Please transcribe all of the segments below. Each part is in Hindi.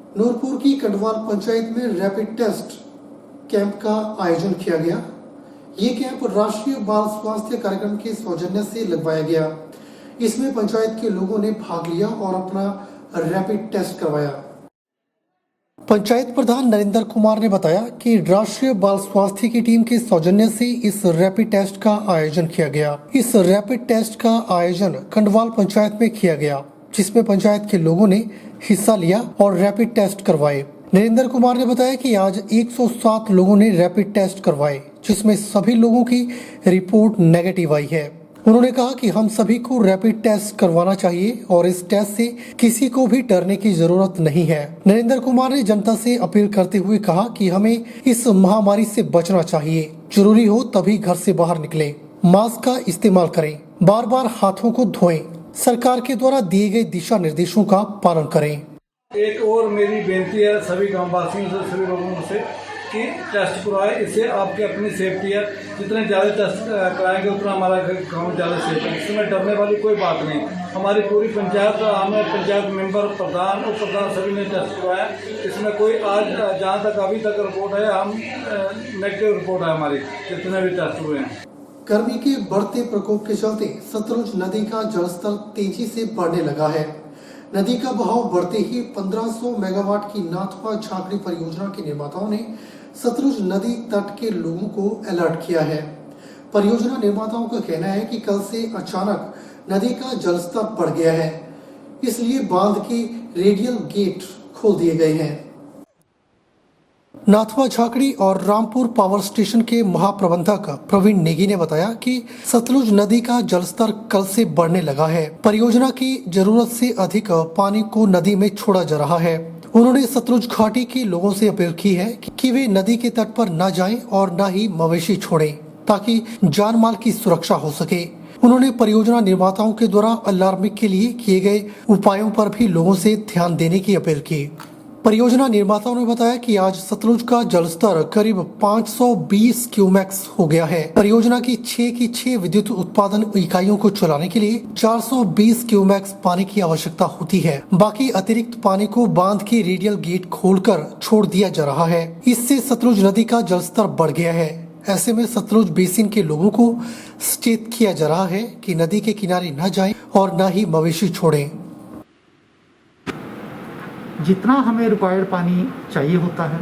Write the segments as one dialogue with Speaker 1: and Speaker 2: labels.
Speaker 1: नूरपुर की कंडवाल पंचायत में रैपिड टेस्ट कैंप का आयोजन किया गया। ये कैंप राष्ट्रीय बाल स्वास्थ्य कार्यक्रम के सौजन्य से लगवाया गया। इसमें पंचायत के लोगों ने भाग लिया और अपना रैपिड टेस्ट करवाया। पंचायत प्रधान नरेंद्र कुमार ने बताया कि राष्ट्रीय बाल स्वास्थ्य की टीम के सौजन्य से इस रैपिड टेस्ट का आयोजन किया गया। इस रैपिड टेस्ट का आयोजन कंडवाल पंचायत में किया गया, जिसमें पंचायत के लोगों ने हिस्सा लिया और रैपिड टेस्ट करवाए। नरेंद्र कुमार ने बताया कि आज 107 लोगों ने रैपिड टेस्ट करवाए, जिसमें सभी लोगों की रिपोर्ट नेगेटिव आई है। उन्होंने कहा कि हम सभी को रैपिड टेस्ट करवाना चाहिए और इस टेस्ट से किसी को भी डरने की जरूरत नहीं है। नरेंद्र कुमार ने जनता से अपील करते हुए कहा कि हमें इस महामारी से बचना चाहिए। जरूरी हो तभी घर से बाहर निकलें, मास्क का इस्तेमाल करें, बार बार हाथों को धोएं, सरकार के द्वारा दिए गए दिशा निर्देशों का पालन करें।
Speaker 2: एक और मेरी बेनती है सभी गाँववासियों से, सभी लोगों से कि टेस्ट करवाए। इससे आपकी अपनी सेफ्टी है। जितने ज़्यादा टेस्ट कराएंगे उतना हमारा गाँव ज़्यादा सेफ है। इसमें डरने वाली कोई बात नहीं। हमारी पूरी पंचायत, हमें पंचायत मेंबर, प्रधान, उप प्रधान सभी ने टेस्ट करवाया। इसमें कोई आज जहाँ तक अभी तक रिपोर्ट है, हम नेगेटिव रिपोर्ट है हमारी, जितने भी टेस्ट हुए हैं।
Speaker 1: गर्मी के बढ़ते प्रकोप के चलते सतलुज नदी का जलस्तर तेजी से बढ़ने लगा है। नदी का बहाव बढ़ते ही 1500 मेगावाट की नाथवा झाकड़ी परियोजना के निर्माताओं ने सतलुज नदी तट के लोगों को अलर्ट किया है। परियोजना निर्माताओं का कहना है कि कल से अचानक नदी का जलस्तर बढ़ गया है, इसलिए बांध के रेडियल गेट खोल दिए गए हैं। नाथवा झाकड़ी और रामपुर पावर स्टेशन के महाप्रबंधक प्रवीण नेगी ने बताया कि सतलुज नदी का जलस्तर कल से बढ़ने लगा है। परियोजना की जरूरत से अधिक पानी को नदी में छोड़ा जा रहा है। उन्होंने सतलुज घाटी के लोगों से अपील की है कि वे नदी के तट पर न जाएं और न ही मवेशी छोड़ें, ताकि जान माल की सुरक्षा हो सके। उन्होंने परियोजना निर्माताओं के द्वारा अलार्मिंग के लिए किए गए उपायों पर भी लोगों से ध्यान देने की अपील की। परियोजना निर्माताओं ने बताया कि आज सतलुज का जलस्तर करीब 520 क्यूमेक्स हो गया है। परियोजना की 6 विद्युत उत्पादन इकाइयों को चलाने के लिए 420 क्यूमेक्स पानी की आवश्यकता होती है। बाकी अतिरिक्त पानी को बांध के रेडियल गेट खोलकर छोड़ दिया जा रहा है। इससे सतलुज नदी का जलस्तर बढ़ गया है। ऐसे में सतलुज बेसिन के लोगों को सचेत किया जा रहा है कि नदी के किनारे न जाएं और न ही मवेशी छोड़ें।
Speaker 3: जितना हमें रिक्वायर्ड पानी चाहिए होता है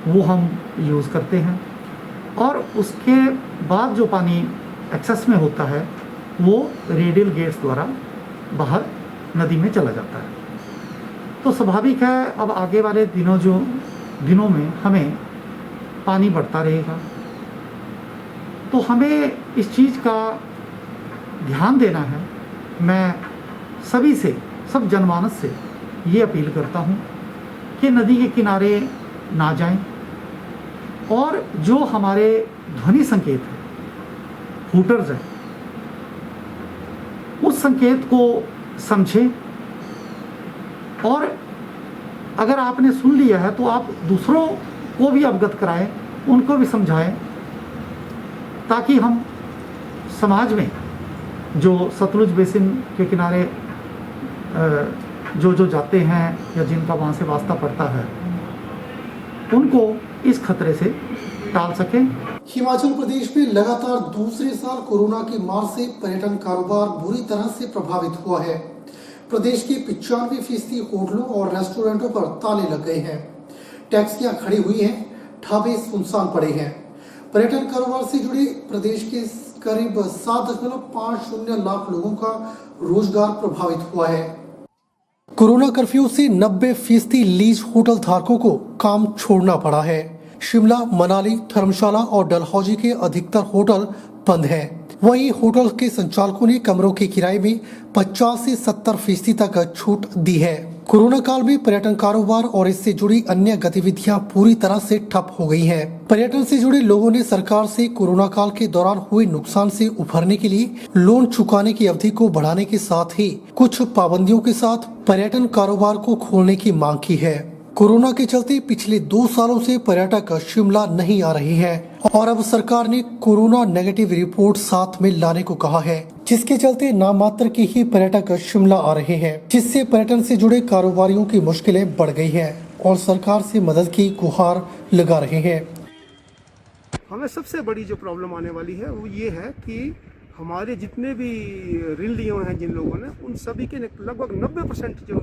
Speaker 3: वो हम यूज़ करते हैं, और उसके बाद जो पानी एक्सेस में होता है वो रेडियल गेट्स द्वारा बाहर नदी में चला जाता है। तो स्वाभाविक है अब आगे वाले दिनों में हमें पानी बढ़ता रहेगा, तो हमें इस चीज़ का ध्यान देना है। मैं सभी से, सब जनमानस से ये अपील करता हूँ कि नदी के किनारे ना जाएं, और जो हमारे ध्वनि संकेत है, हूटर्स हैं, उस संकेत को समझें, और अगर आपने सुन लिया है तो आप दूसरों को भी अवगत कराएं, उनको भी समझाएं, ताकि हम समाज में जो सतलुज बेसिन के किनारे जो जाते हैं या जिनका वहाँ से वास्ता पड़ता है, उनको इस खतरे से टाल सकें।
Speaker 1: हिमाचल प्रदेश में लगातार दूसरे साल कोरोना की मार से पर्यटन कारोबार बुरी तरह से प्रभावित हुआ है। प्रदेश के 95% होटलों और रेस्टोरेंटों पर ताले लग गए हैं। टैक्सियां खड़ी हुई हैं, ढाबे सुनसान पड़े हैं। पर्यटन कारोबार से जुड़े प्रदेश के करीब 7.50 लाख लोगों का रोजगार प्रभावित हुआ है। कोरोना कर्फ्यू से 90% लीज होटल धारकों को काम छोड़ना पड़ा है। शिमला, मनाली, धर्मशाला और डलहौजी के अधिकतर होटल बंद हैं। वहीं होटल के संचालकों ने कमरों के किराए में 50 से 70% तक छूट दी है। कोरोना काल में पर्यटन कारोबार और इससे जुड़ी अन्य गतिविधियां पूरी तरह से ठप हो गई हैं। पर्यटन से जुड़े लोगों ने सरकार से कोरोना काल के दौरान हुए नुकसान से उभरने के लिए लोन चुकाने की अवधि को बढ़ाने के साथ ही कुछ पाबंदियों के साथ पर्यटन कारोबार को खोलने की मांग की है। कोरोना के चलते पिछले 2 सालों से पर्यटक शिमला नहीं आ रहे हैं और अब सरकार ने कोरोना नेगेटिव रिपोर्ट साथ में लाने को कहा है। जिसके चलते नाम मात्र के ही पर्यटक शिमला आ रहे हैं, जिससे पर्यटन से जुड़े कारोबारियों की मुश्किलें बढ़ गई है और सरकार से मदद की गुहार लगा रहे हैं।
Speaker 4: हमें सबसे बड़ी जो प्रॉब्लम आने वाली है वो ये है कि हमारे जितने भी ऋण लिए हुए हैं जिन लोगों ने, उन सभी के लगभग 90% जो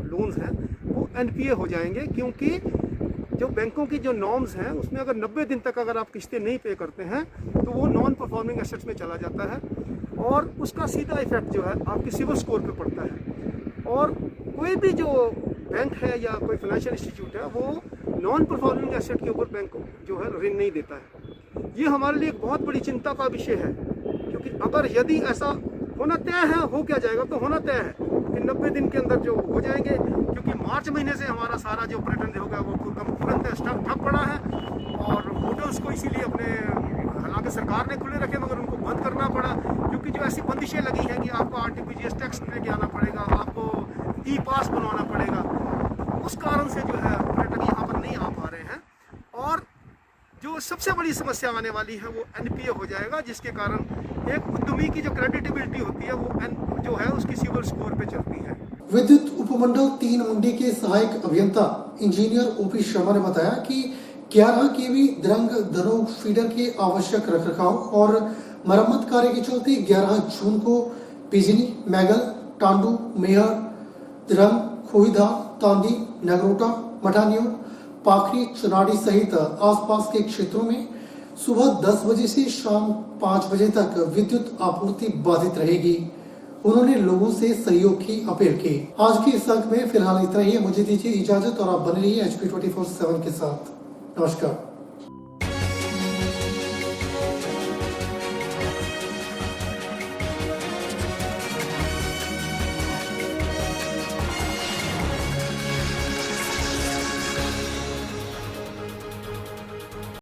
Speaker 4: लोन्स हैं वो एनपीए हो जाएंगे, क्योंकि जो बैंकों की जो नॉर्म्स हैं उसमें अगर 90 दिन तक अगर आप किस्तें नहीं पे करते हैं तो वो नॉन परफॉर्मिंग एसेट्स में चला जाता है और उसका सीधा इफेक्ट जो है आपके सिविल स्कोर पे पड़ता है। और कोई भी जो बैंक है या कोई फाइनेंशियल इंस्टीट्यूट है वो नॉन परफॉर्मिंग एसेट के ऊपर बैंक जो है ऋण नहीं देता है। ये हमारे लिए एक बहुत बड़ी चिंता का विषय है, क्योंकि अगर यदि ऐसा होना तय है, हो क्या जाएगा तो होना तय है कि 90 दिन के अंदर जो हो जाएंगे, क्योंकि मार्च महीने से हमारा सारा जो पर्यटन होगा वो तुरंत ठप पड़ा है और होटल्स को इसीलिए अपने, हालांकि सरकार ने खुले रखे मगर उनको बंद करना पड़ा, क्योंकि जो ऐसी बंदिशें लगी हैं कि आपको आरटीपीजीएस टैक्स लेके आना पड़ेगा, आपको ई पास बनवाना पड़ेगा, तो उस कारण से जो है पर्यटक यहाँ पर नहीं आ पा रहे हैं। और जो सबसे बड़ी समस्या आने वाली है वो एनपीए हो जाएगा, जिसके कारण एक उद्यमी की जो क्रेडिटेबिलिटी होती है वो जो है उसकी सिविल स्कोर पे चलती है।
Speaker 1: विद्युत उपमंडल 3 मंडी के सहायक अभियंता इंजीनियर ओपी शर्मा ने बताया कि 11 केवी द्रंग धनोग फीडर के आवश्यक रखरखाव और मरम्मत कार्य के चलते 11 जून को बिजनी, मैगल, टांडू, मेहर, द्रंग, खोईदा, तांदी, नगरोटा, मठानियों, पाखरी, चुनाड़ी सहित आसपास के क्षेत्रों में सुबह 10 बजे से शाम 5 बजे तक विद्युत आपूर्ति बाधित रहेगी। उन्होंने लोगों से सहयोग की अपील की। आज की इस अंक में फिलहाल इतना ही। मुझे दीजिए इजाजत और आप बने रहिए HP 24/7 के साथ। नमस्कार।